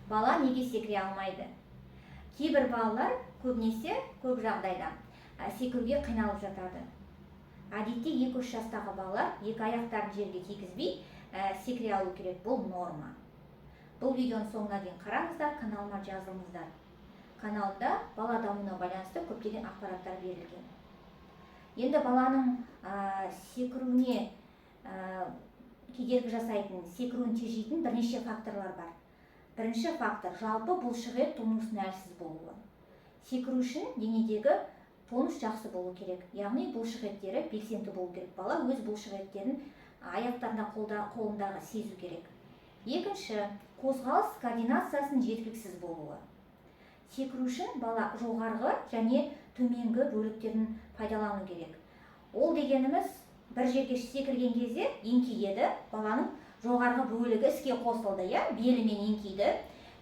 бала неге секіре алмайды? Кейбір балалар көбінесе көп жағдайда секіруге қиналып жатады. Әдетте 2-3 жастағы балалар екі аяқтарын жерге тигізбей секіре алу керек. Бұл норма. Бұл видеоның соңына дейін қараңыздар, каналыма жазылыңыздар. Каналда бала дамуына байланысты көптеген ақпараттар берілген. Енді баланың секіруіне кедергі жасайтын, секіруін тежейтін бірнеше факторлар бар. Бірінші фактор жалпы бұлшықет тонусының әлсіз болуы. Секіру үшін денедегі тонус жақсы болу керек. Яғни бұлшықеттері белсенді болу керек. Бала өз бұлшықеттерін аяқтарында, қолындағы сезу керек. Екінші, қозғалыс координациясының жеткіліксіз болуы. Секіру үшін бала жоғарғы және төменгі бөліктерін пайдалану керек. Ол дегеніміз, бір жерге секірген кезде еңкейеді, баланың жоғарғы бөлігі іске қосылды, белімен еңкейді.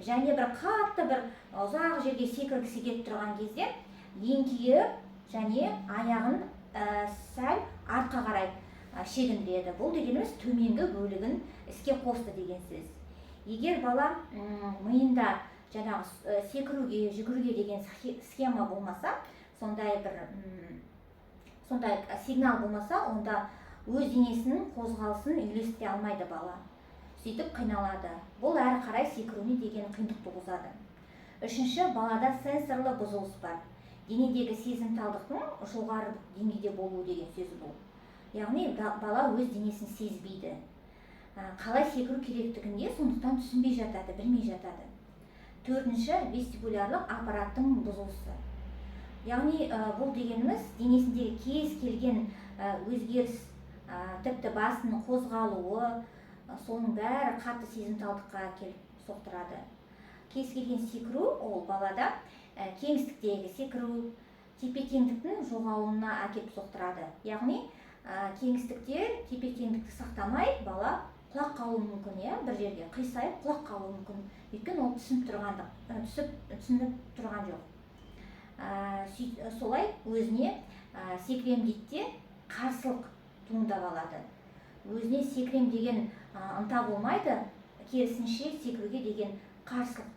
Және бір қатты бір ұзақ жерге секіргісі келіп тұрған кезде еңкейіп және аяғын сәл артқа қарай шегіндіреді. Бұл дегеніміз төменгі бөлігін іске қосты деген сөз. Егер бала миында жаңағы секіруге, жүгіруге деген схема болмаса, сондай сигнал болмаса, онда өз денесінің қозғалысын үйлестіре алмайды бала. Сөйтіп қиналады. Бұл әрі қарай секіруіне деген қиындық туғызады. Үшінші, балада сенсорлы бұзылыс бар. Денедегі сезімталдықтың жоғары деңгейде болуы деген сөз бұл. Яғни бала өз денесін сезбейді. Қалай секіру керектігінде сондықтан түсінбей жатады, білмей жатады. Төртінші, вестибулярлық аппараттың бұзылысы. Яғни бұл дегеніміз денесіндегі кез келген өзгеріс, тіпті басының қозғалуы, соның бәрі қатты сезімталдыққа келіп соқтырады. Кез келген секіру ол балада кеңістіктегі секіру, тепе-теңдіктің жоғалуына әкеліп соқтырады. Яғни кеңістікте тепе-теңдікті сақтамай бала құлап қалуы мүмкін, бір жерге қисайып құлап қалуы мүмкін. Өйткені ол түсініп тұрған жоқ. Солай өзіне секірем дейді қарсылық туындап алады. Өзіне секірем деген ынта болмайды, керісінше секіруге деген қарсылық